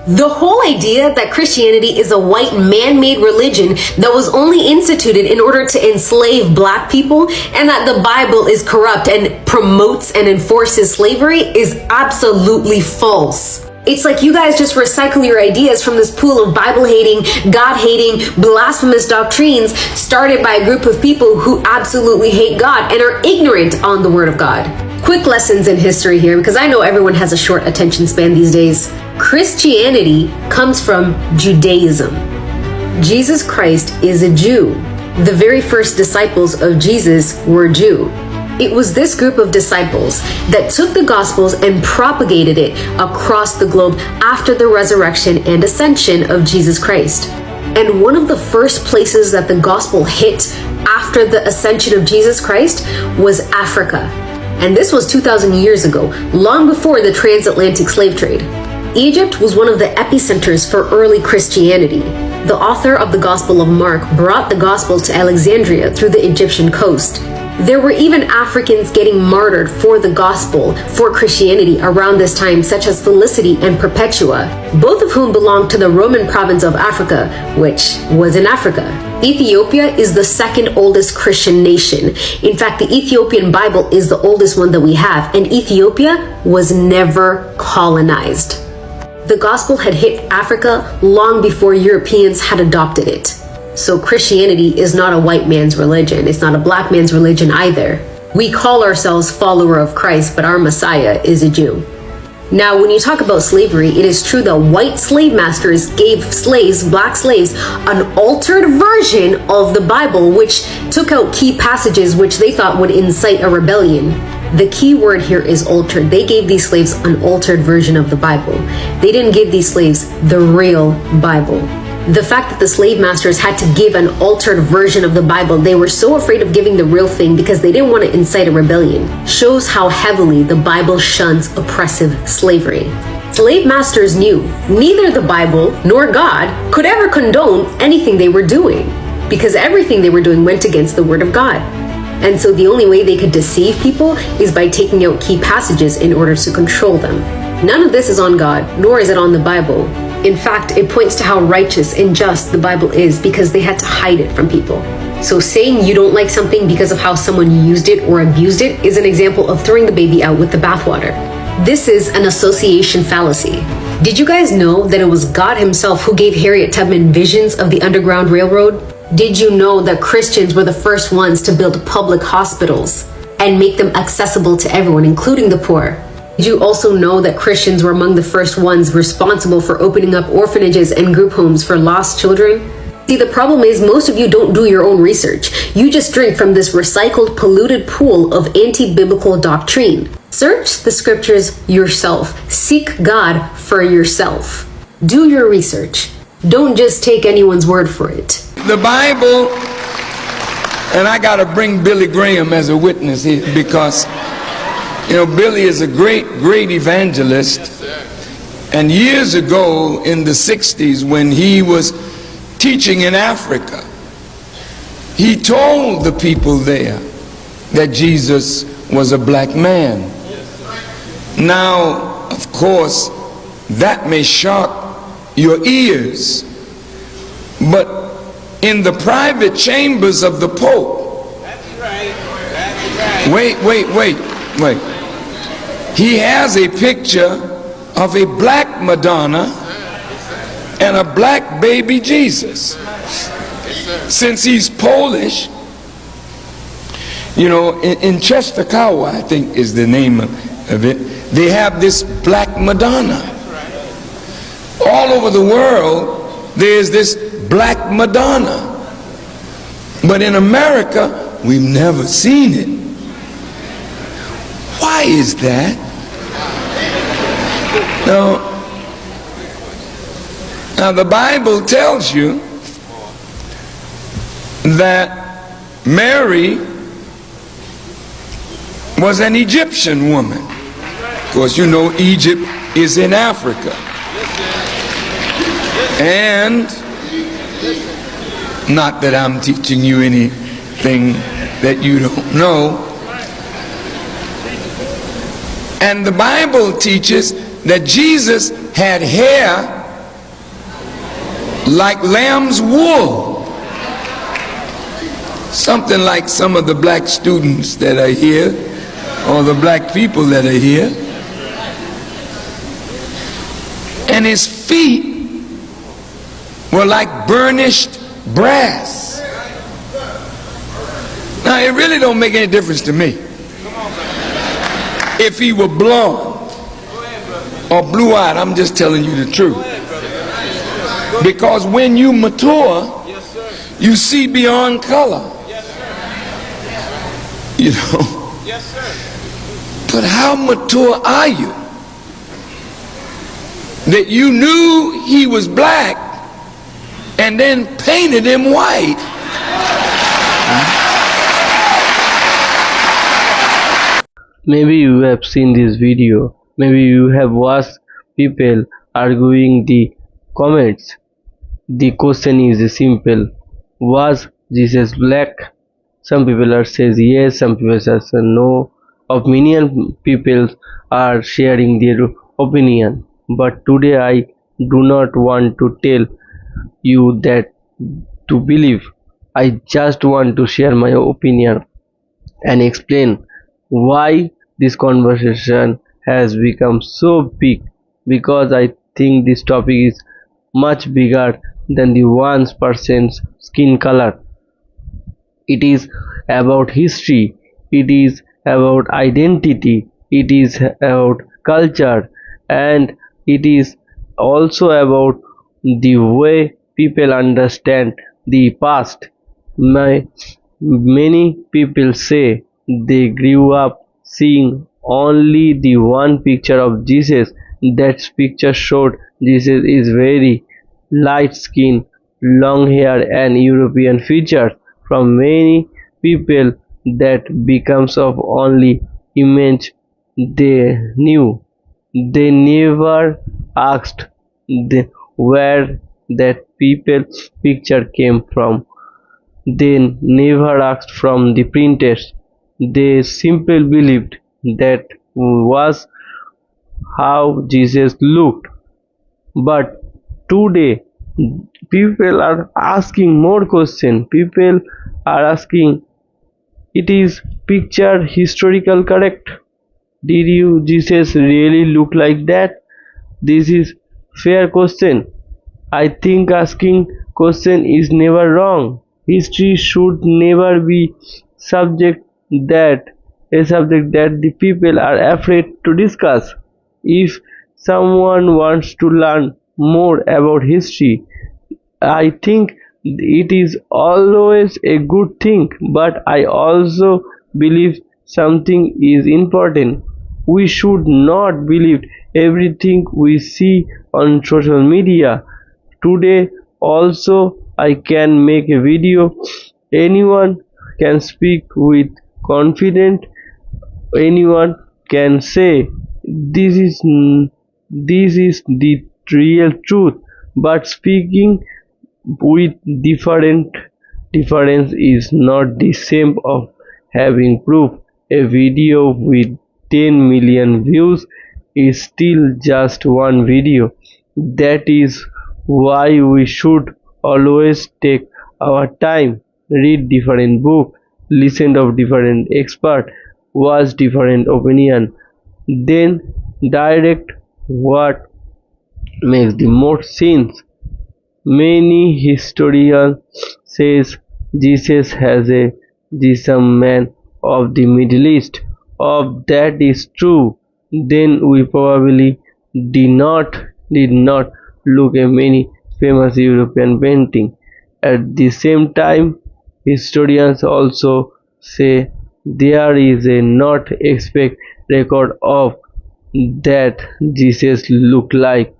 The whole idea that Christianity is a white man-made religion that was only instituted in order to enslave black people and that the Bible is corrupt and promotes and enforces slavery is absolutely false. It's like you guys just recycle your ideas from this pool of Bible-hating, God-hating, blasphemous doctrines started by a group of people who absolutely hate God and are ignorant on the Word of God. Quick lessons in history here, because I know everyone has a short attention span these days. Christianity comes from Judaism. Jesus Christ is a Jew. The very first disciples of Jesus were Jew. It was this group of disciples that took the Gospels and propagated it across the globe after the resurrection and ascension of Jesus Christ. And one of the first places that the Gospel hit after the ascension of Jesus Christ was Africa. And this was 2,000 years ago, long before the transatlantic slave trade. Egypt was one of the epicenters for early Christianity. The author of the Gospel of Mark brought the Gospel to Alexandria through the Egyptian coast. There were even Africans getting martyred for the Gospel, for Christianity around this time, such as Felicity and Perpetua, both of whom belonged to the Roman province of Africa, which was in Africa. Ethiopia is the second oldest Christian nation. In fact, the Ethiopian Bible is the oldest one that we have, and Ethiopia was never colonized. The gospel had hit Africa long before Europeans had adopted it. So Christianity is not a white man's religion. It's not a black man's religion either. We call ourselves follower of Christ, but our Messiah is a Jew. Now, when you talk about slavery, it is true that white slave masters gave slaves, black slaves, an altered version of the Bible, which took out key passages which they thought would incite a rebellion. The key word here is altered. They gave these slaves an altered version of the Bible. They didn't give these slaves the real Bible. The fact that the slave masters had to give an altered version of the Bible, they were so afraid of giving the real thing because they didn't want to incite a rebellion, shows how heavily the Bible shuns oppressive slavery. Slave masters knew neither the Bible nor God could ever condone anything they were doing, because everything they were doing went against the Word of God. And so the only way they could deceive people is by taking out key passages in order to control them. None of this is on God, nor is it on the Bible. In fact, it points to how righteous and just the Bible is because they had to hide it from people. So saying you don't like something because of how someone used it or abused it is an example of throwing the baby out with the bathwater. This is an association fallacy. Did you guys know that it was God himself who gave Harriet Tubman visions of the Underground Railroad? Did you know that Christians were the first ones to build public hospitals and make them accessible to everyone, including the poor? Did you also know that Christians were among the first ones responsible for opening up orphanages and group homes for lost children? See, the problem is most of you don't do your own research. You just drink from this recycled, polluted pool of anti-biblical doctrine. Search the scriptures yourself. Seek God for yourself. Do your research. Don't just take anyone's word for it. The Bible, and I got to bring Billy Graham as a witness here because, you know, Billy is a great evangelist. And years ago in the 60s when he was teaching in Africa, he told the people there that Jesus was a black man. Now, of course, that may shock your ears, but in the private chambers of the Pope, wait, he has a picture of a black Madonna and a black baby Jesus. Since he's Polish, you know, in Częstochowa, I think is the name of it, they have this black Madonna. All over the world, there's this black Madonna. But in America, we've never seen it. Why is that? Now the Bible tells you that Mary was an Egyptian woman. Of course, you know Egypt is in Africa. And not that I'm teaching you anything that you don't know. And the Bible teaches that Jesus had hair like lamb's wool. Something like some of the black students that are here, or the black people that are here. And his feet were like burnished brass. Now, it really don't make any difference to me if he were blonde or blue-eyed. I'm just telling you the truth. Because when you mature, you see beyond color. You know. But how mature are you that you knew he was black and then painted him white? Maybe you have seen this video, maybe you have watched people arguing the comments. The question is simple: was Jesus black? Some people are says yes, some people says no. Opinion people are sharing their opinion. But today I do not want to tell you that to believe. I just want to share my opinion and explain why this conversation has become so big, because I think this topic is much bigger than the one person's skin color. It is about history, it is about identity, it is about culture, and it is also about the way people understand the past. Many people say they grew up seeing only the one picture of Jesus. That picture showed Jesus is very light skin, long hair and European features. From many people that becomes of only image they knew. They never asked where that people's picture came from. They never asked from the printers. They simply believed that was how Jesus looked. But today people are asking more questions. People are asking, it is picture historical correct? Did you Jesus really look like that? This is fair question. I think asking question is never wrong. History should never be subject that a subject that the people are afraid to discuss. If someone wants to learn more about history, I think it is always a good thing, but I also believe something is important. We should not believe everything we see on social media. Today also I can make a video. Anyone can speak with confidence. Anyone can say this is the real truth. But speaking with difference is not the same of having proof. A video with 10 million views is still just one video. That is why we should always take our time, read different books, listen to different experts, watch different opinion, then direct what makes the most sense. Many historians says Jesus has a Jism man of the Middle East. If that is true, then we probably did not look at many famous European paintings. At the same time, historians also say there is a not exact record of that Jesus looked like.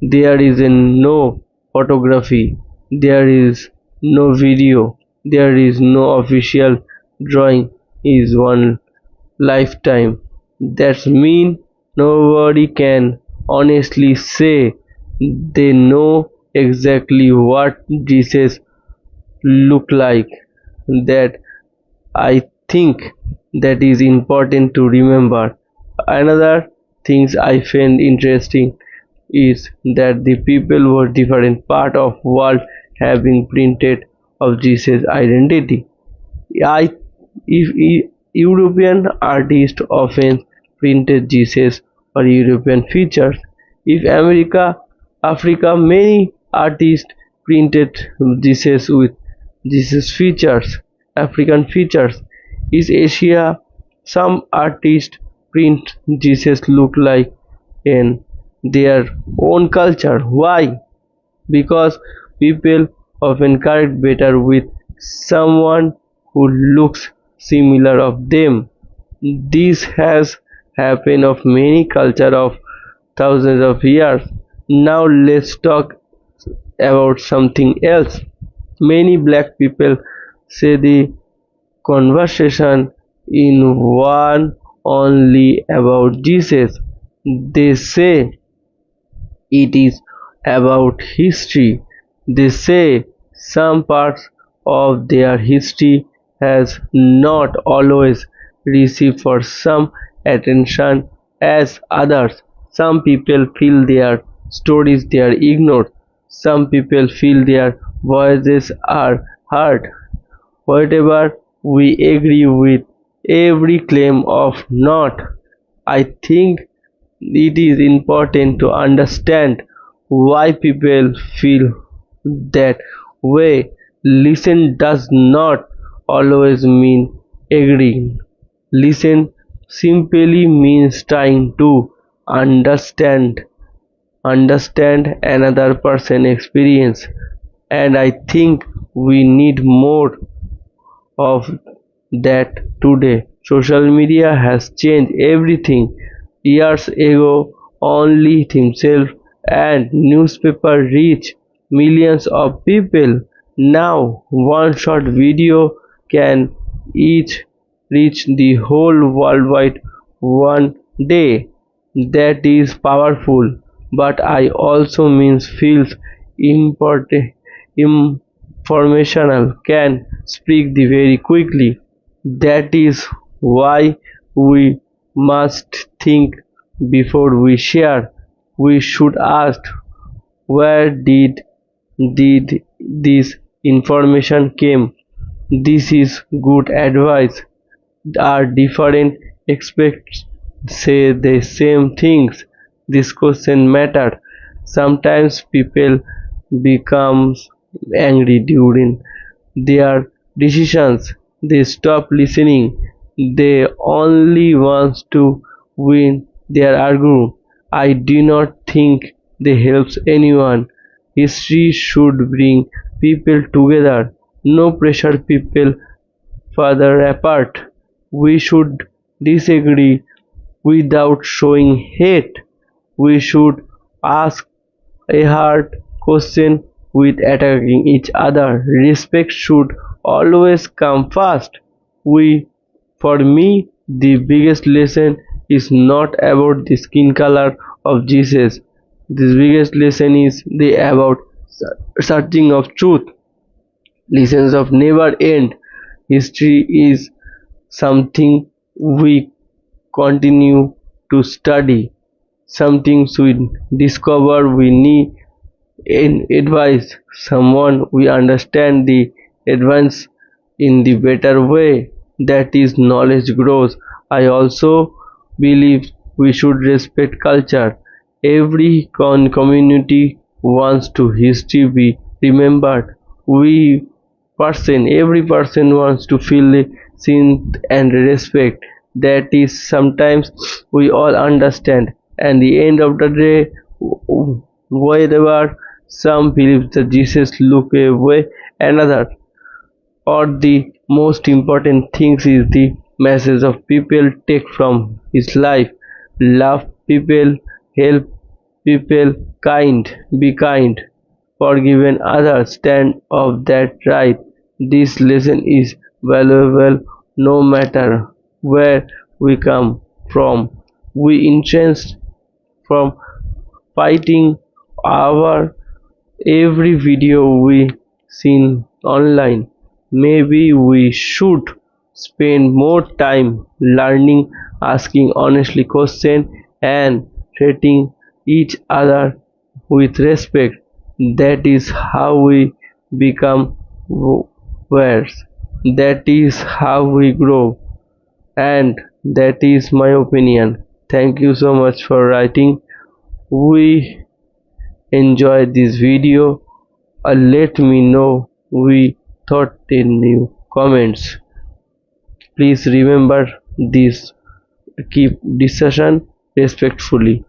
There is no photography, there is no video, there is no official drawing is one lifetime. That means nobody can honestly say they know exactly what Jesus looked like. That I think that is important to remember. Another things I find interesting is that the people were different part of world having printed of Jesus' identity. I, if European artists often printed Jesus or European features, if Africa, many artists printed Jesus with Jesus features, African features. Is Asia, some artists print Jesus look like in their own culture. Why? Because people often connect better with someone who looks similar of them. This has happened of many culture of thousands of years. Now let's talk about something else. Many black people say the conversation in one only about Jesus. They say it is about history. They say some parts of their history has not always received for some attention as others. Some people feel their stories they are ignored. Some people feel their voices are heard. Whatever we agree with every claim of not, I think it is important to understand why people feel that way. Listen does not always mean agreeing. Listen simply means trying to understand another person's experience, and I think we need more of that today. Social media has changed everything. Years ago, only himself and newspaper reach millions of people. Now, one short video can each reach the whole worldwide one day. That is powerful, but I also means feels important informational can speak the very quickly. That is why we must think before we share. We should ask where did this information came. This is good advice. Are different experts say the same things? This question matter. Sometimes people becomes angry during their decisions. They stop listening. They only want to win their argument. I do not think they helps anyone. History should bring people together, no pressure people further apart. We should disagree without showing hate. We should ask a hard question with attacking each other. Respect should always come first. We, for me, the biggest lesson is not about the skin color of Jesus. The biggest lesson is the about searching of truth. Lessons of never end. History is something we continue to study. Something we discover we need in advice, someone we understand the advance in the better way, that is knowledge grows. I also believe we should respect culture. Every community wants to history be remembered. Every person wants to feel seen and respect. That is sometimes we all understand. And the end of the day, wherever some believe that Jesus look a way another, or the most important things is the message of people take from his life. Love people, help people, be kind, forgiven others, stand of that right. This lesson is valuable no matter where we come from. We intend from fighting our every video we seen online. Maybe we should spend more time learning, asking honestly questions, and treating each other with respect. That is how we become warriors. That is how we grow. And that is my opinion. Thank you so much for writing. We enjoy this video. Let me know we thought in new comments. Please remember this. Keep discussion respectfully.